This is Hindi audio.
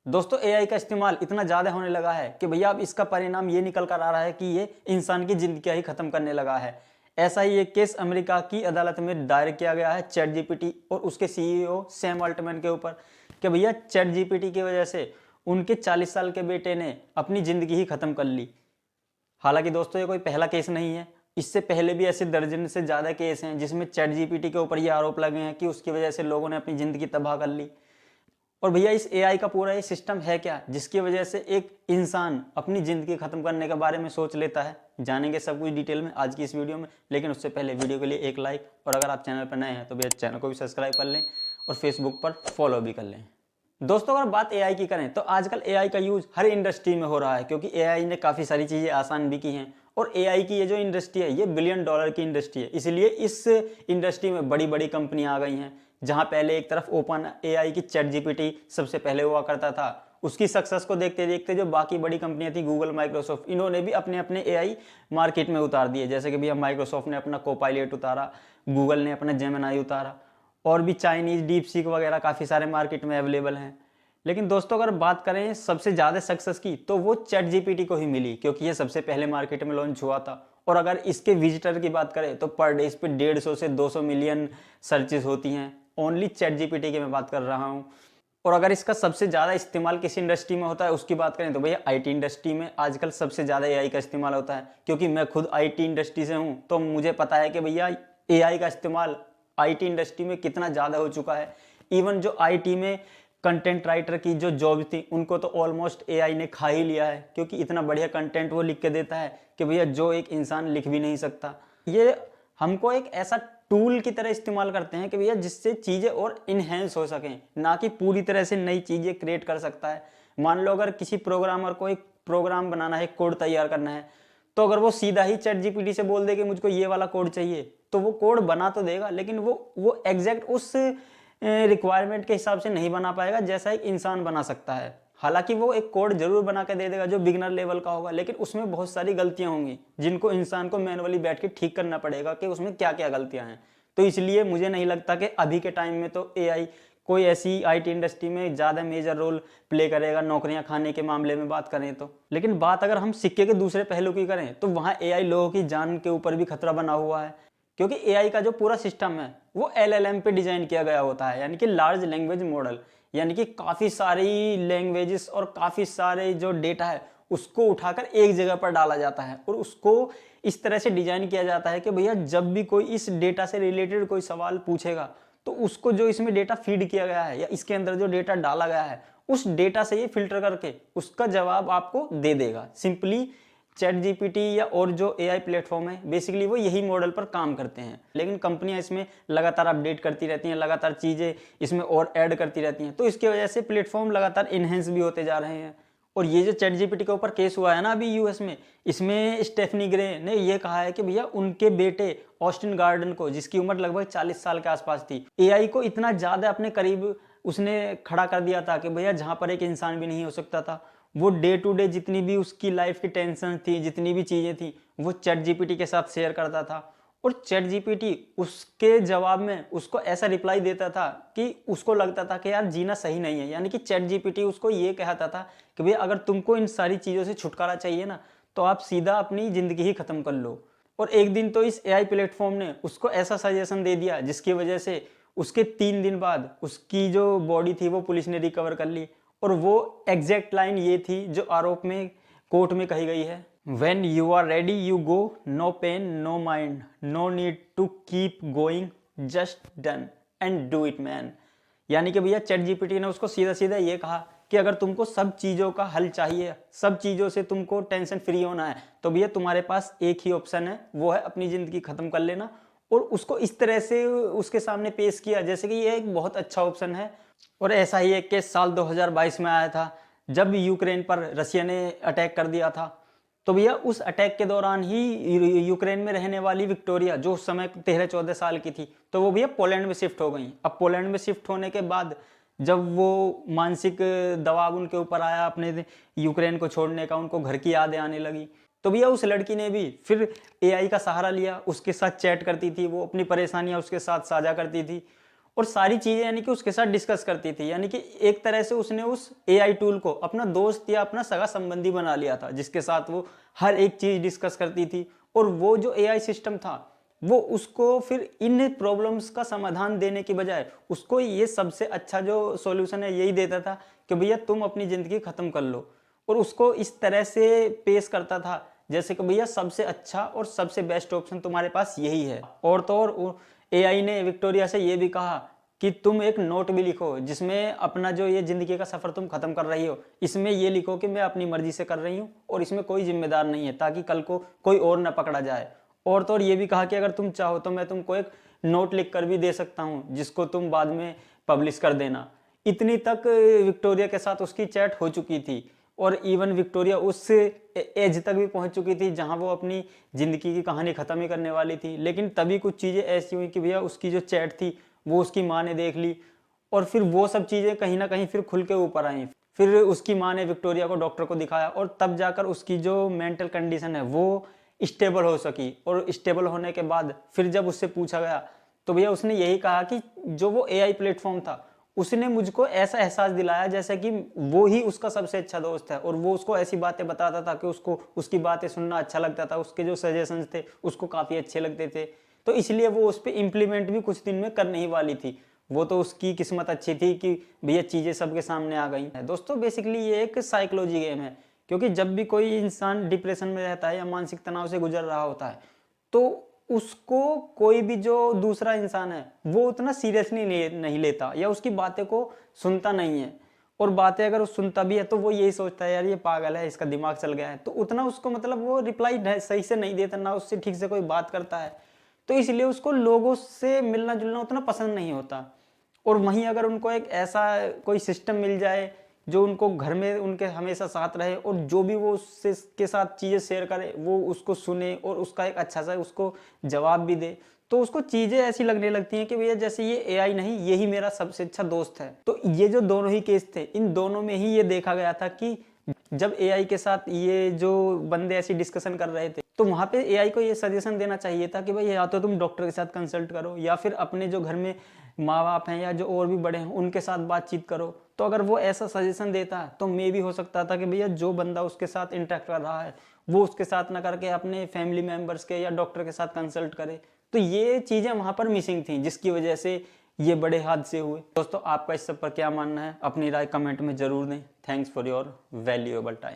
दोस्तों एआई का इस्तेमाल इतना ज़्यादा होने लगा है कि भैया अब इसका परिणाम ये निकल कर आ रहा है कि ये इंसान की ज़िंदगी ही ख़त्म करने लगा है। ऐसा ही एक केस अमेरिका की अदालत में दायर किया गया है चैट जीपीटी और उसके सीईओ सैम अल्टमैन के ऊपर कि भैया चैट जीपीटी की वजह से उनके 40 साल के बेटे ने अपनी ज़िंदगी ही ख़त्म कर ली। हालांकि दोस्तों ये कोई पहला केस नहीं है, इससे पहले भी ऐसे दर्जन से ज़्यादा केस हैं जिसमें चैट जीपीटी के ऊपर ये आरोप लगे हैं कि उसकी वजह से लोगों ने अपनी ज़िंदगी तबाह कर ली। और भैया इस एआई का पूरा ये सिस्टम है क्या जिसकी वजह से एक इंसान अपनी ज़िंदगी ख़त्म करने के बारे में सोच लेता है। जानेंगे सब कुछ डिटेल में आज की इस वीडियो में, लेकिन उससे पहले वीडियो के लिए एक लाइक, और अगर आप चैनल पर नए हैं तो भैया चैनल को भी सब्सक्राइब कर लें और फेसबुक पर फॉलो भी कर लें। दोस्तों अगर बात एआई की करें तो आजकल एआई का यूज़ हर इंडस्ट्री में हो रहा है, क्योंकि एआई ने काफ़ी सारी चीज़ें आसान भी की हैं। और एआई की ये जो इंडस्ट्री है ये $1 बिलियन की इंडस्ट्री है, इसलिए इस इंडस्ट्री में बड़ी बड़ी कंपनियां आ गई हैं। जहां पहले एक तरफ ओपन एआई की चैट जीपीटी सबसे पहले हुआ करता था, उसकी सक्सेस को देखते देखते जो बाकी बड़ी कंपनियां थी गूगल, माइक्रोसॉफ्ट, इन्होंने भी अपने अपने एआई मार्केट में उतार दिए। जैसे कि भैया माइक्रोसॉफ्ट ने अपना कोपायलट उतारा, गूगल ने अपना जेमिनाई उतारा, और भी चाइनीज डीप सीक वगैरह काफ़ी सारे मार्केट में अवेलेबल हैं। लेकिन दोस्तों अगर बात करें सबसे ज़्यादा सक्सेस की तो वो चैट जीपीटी को ही मिली, क्योंकि ये सबसे पहले मार्केट में लॉन्च हुआ था। और अगर इसके विजिटर की बात करें तो पर डे इस पर 150 से 200 मिलियन सर्चेस होती हैं। ओनली चैट जीपीटी की मैं बात कर रहा हूँ। और अगर इसका सबसे ज़्यादा इस्तेमाल किस इंडस्ट्री में होता है उसकी बात करें तो भैया आईटी इंडस्ट्री में आजकल सबसे ज़्यादा एआई का इस्तेमाल होता है। क्योंकि मैं खुद आईटी इंडस्ट्री से हूँ तो मुझे पता है कि भैया एआई का इस्तेमाल आईटी इंडस्ट्री में कितना ज़्यादा हो चुका है। इवन जो आईटी में कंटेंट राइटर की जो जॉब थी उनको तो ऑलमोस्ट एआई ने खा ही लिया है, क्योंकि इतना बढ़िया कंटेंट वो लिख के देता है कि भैया जो एक इंसान लिख भी नहीं सकता। ये हमको एक ऐसा टूल की तरह इस्तेमाल करते हैं कि भैया जिससे चीज़ें और इन्हेंस हो सकें, ना कि पूरी तरह से नई चीज़ें क्रिएट कर सकता है। मान लो अगर किसी प्रोग्रामर को एक प्रोग्राम बनाना है, कोड तैयार करना है, तो अगर वो सीधा ही चैट जीपीटी से बोल दे कि मुझको ये वाला कोड चाहिए, तो वो कोड बना तो देगा, लेकिन वो एग्जैक्ट उस रिक्वायरमेंट के हिसाब से नहीं बना पाएगा जैसा एक इंसान बना सकता है। हालांकि वो एक कोड जरूर बना के दे देगा जो बिगनर लेवल का होगा, लेकिन उसमें बहुत सारी गलतियां होंगी जिनको इंसान को मैनुअली बैठ के ठीक करना पड़ेगा कि उसमें क्या क्या गलतियां हैं। तो इसलिए मुझे नहीं लगता कि अभी के टाइम में तो एआई कोई ऐसी आईटी इंडस्ट्री में ज़्यादा मेजर रोल प्ले करेगा नौकरियां खाने के मामले में बात करें तो। लेकिन बात अगर हम सिक्के के दूसरे पहलू की करें तो वहाँ एआई लोगों की जान के ऊपर भी खतरा बना हुआ है, क्योंकि एआई का जो पूरा सिस्टम है वो एलएलएम पे डिजाइन किया गया होता है, यानी कि लार्ज लैंग्वेज मॉडल। यानी कि काफ़ी सारी लैंग्वेजेस और काफ़ी सारे जो डेटा है उसको उठाकर एक जगह पर डाला जाता है, और उसको इस तरह से डिजाइन किया जाता है कि भैया जब भी कोई इस डेटा से रिलेटेड कोई सवाल पूछेगा तो उसको जो इसमें डेटा फीड किया गया है या इसके अंदर जो डेटा डाला गया है उस डेटा से ये फिल्टर करके उसका जवाब आपको दे देगा। सिंपली चैट जीपीटी या और जो एआई प्लेटफॉर्म है बेसिकली वो यही मॉडल पर काम करते हैं, लेकिन कंपनियां इसमें लगातार अपडेट करती रहती हैं, लगातार चीज़ें इसमें और ऐड करती रहती हैं, तो इसकी वजह से प्लेटफॉर्म लगातार इन्हेंस भी होते जा रहे हैं। और ये जो चैट जीपीटी के ऊपर केस हुआ है ना अभी यूएस में, इसमें स्टेफनी ग्रे ने ये कहा है कि भैया उनके बेटे ऑस्टिन गार्डन को, जिसकी उम्र लगभग 40 साल के आसपास थी, एआई को इतना ज़्यादा अपने करीब उसने खड़ा कर दिया था कि भैया जहाँ पर एक इंसान भी नहीं हो सकता था। वो डे टू डे जितनी भी उसकी लाइफ की टेंशन थी, जितनी भी चीज़ें थी, वो चैट जीपीटी के साथ शेयर करता था, और चैट जीपीटी उसके जवाब में उसको ऐसा रिप्लाई देता था कि उसको लगता था कि यार जीना सही नहीं है। यानी कि चैट जीपीटी उसको ये कहता था कि भैया अगर तुमको इन सारी चीज़ों से छुटकारा चाहिए ना तो आप सीधा अपनी ज़िंदगी ही ख़त्म कर लो। और एक दिन तो इस एआई प्लेटफॉर्म ने उसको ऐसा सजेशन दे दिया जिसकी वजह से उसके 3 दिन बाद उसकी जो बॉडी थी वो पुलिस ने रिकवर कर ली, और वो एग्जैक्ट लाइन ये थी जो आरोप में कोर्ट में कही गई है, When you are ready you go, no pain no mind, no need to keep going, just done and do it man। यानी कि भैया चैट जीपीटी ने उसको सीधा सीधा ये कहा कि अगर तुमको सब चीज़ों का हल चाहिए, सब चीज़ों से तुमको टेंशन फ्री होना है, तो भैया तुम्हारे पास एक ही ऑप्शन है, वो है अपनी ज़िंदगी ख़त्म कर लेना। और उसको इस तरह से उसके सामने पेश किया जैसे कि ये एक बहुत अच्छा ऑप्शन है। और ऐसा ही एक केस साल 2022 में आया था जब यूक्रेन पर रसिया ने अटैक कर दिया था। तो भैया उस अटैक के दौरान ही यूक्रेन में रहने वाली विक्टोरिया, जो उस समय 13-14 साल की थी, तो वो भैया पोलैंड में शिफ्ट हो गई। अब पोलैंड में शिफ्ट होने के बाद जब वो मानसिक दबाव उनके ऊपर आया अपने यूक्रेन को छोड़ने का, उनको घर की यादें आने लगी, तो भैया उस लड़की ने भी फिर एआई का सहारा लिया, उसके साथ चैट करती थी, वो अपनी परेशानियां उसके साथ साझा करती थी। और सारी चीजें यानी कि उसके साथ डिस्कस करती थी। यानी कि एक तरह से उसने उस एआई टूल को अपना दोस्त या अपना सगा संबंधी बना लिया था, जिसके साथ वो हर एक चीज डिस्कस करती थी। और वो जो एआई सिस्टम था वो उसको फिर इन प्रॉब्लम्स का समाधान देने की बजाय उसको ये सबसे अच्छा जो सॉल्यूशन है यही देता था कि भैया तुम अपनी जिंदगी खत्म कर लो। और उसको इस तरह से पेश करता था जैसे कि भैया सबसे अच्छा और सबसे बेस्ट ऑप्शन तुम्हारे पास यही है। और तो और एआई ने विक्टोरिया से ये भी कहा कि तुम एक नोट भी लिखो जिसमें अपना जो ये जिंदगी का सफर तुम खत्म कर रही हो इसमें ये लिखो कि मैं अपनी मर्जी से कर रही हूँ और इसमें कोई जिम्मेदार नहीं है, ताकि कल को कोई और न पकड़ा जाए। और तो और ये भी कहा कि अगर तुम चाहो तो मैं तुमको एक नोट लिख कर भी दे सकता हूँ जिसको तुम बाद में पब्लिश कर देना। इतनी तक विक्टोरिया के साथ उसकी चैट हो चुकी थी। और इवन विक्टोरिया उस एज तक भी पहुंच चुकी थी जहां वो अपनी ज़िंदगी की कहानी ख़त्म ही करने वाली थी। लेकिन तभी कुछ चीज़ें ऐसी हुई कि भैया उसकी जो चैट थी वो उसकी माँ ने देख ली और फिर वो सब चीज़ें कहीं ना कहीं फिर खुल के ऊपर आई। फिर उसकी माँ ने विक्टोरिया को डॉक्टर को दिखाया और तब जाकर उसकी जो मेंटल कंडीशन है वो स्टेबल हो सकी। और स्टेबल होने के बाद फिर जब उससे पूछा गया तो भैया उसने यही कहा कि जो वो एआई प्लेटफॉर्म था उसने मुझको ऐसा एहसास दिलाया जैसे कि वो ही उसका सबसे अच्छा दोस्त है। और वो उसको ऐसी बातें बताता था कि उसको उसकी बातें सुनना अच्छा लगता था, उसके जो सजेशंस थे उसको काफ़ी अच्छे लगते थे। तो इसलिए वो उस पर इम्प्लीमेंट भी कुछ दिन में करने ही वाली थी। वो तो उसकी किस्मत अच्छी थी कि भैया चीज़ें सबके सामने आ गई हैं। दोस्तों बेसिकली ये एक साइकोलॉजी गेम है, क्योंकि जब भी कोई इंसान डिप्रेशन में रहता है या मानसिक तनाव से गुजर रहा होता है तो उसको कोई भी जो दूसरा इंसान है वो उतना सीरियसली नहीं लेता या उसकी बातें को सुनता नहीं है। और बातें अगर वो सुनता भी है तो वो यही सोचता है यार ये पागल है, इसका दिमाग चल गया है। तो उतना उसको मतलब वो रिप्लाई सही से नहीं देता, ना उससे ठीक से कोई बात करता है। तो इसलिए उसको लोगों से मिलना जुलना उतना पसंद नहीं होता। और वहीं अगर उनको एक ऐसा कोई सिस्टम मिल जाए जो उनको घर में उनके हमेशा साथ रहे और जो भी वो उससे के साथ चीज़ें शेयर करे वो उसको सुने और उसका एक अच्छा सा उसको जवाब भी दे, तो उसको चीज़ें ऐसी लगने लगती हैं कि भैया जैसे ये एआई नहीं, यही मेरा सबसे अच्छा दोस्त है। तो ये जो दोनों ही केस थे इन दोनों में ही ये देखा गया था कि जब एआई के साथ ये जो बंदे ऐसी डिस्कशन कर रहे थे तो वहाँ पे एआई को ये सजेशन देना चाहिए था कि भाई या तो तुम डॉक्टर के साथ कंसल्ट करो या फिर अपने जो घर में माँ बाप हैं या जो और भी बड़े हैं उनके साथ बातचीत करो। तो अगर वो ऐसा सजेशन देता है तो मे भी हो सकता था कि भैया जो बंदा उसके साथ इंटरेक्ट कर रहा है वो उसके साथ ना करके अपने फैमिली मेम्बर्स के या डॉक्टर के साथ कंसल्ट करे। तो ये चीज़ें वहाँ पर मिसिंग थी जिसकी वजह से ये बड़े हादसे हुए। दोस्तों आपका इस सब पर क्या मानना है, अपनी राय कमेंट में ज़रूर दें। Thanks for your valuable time.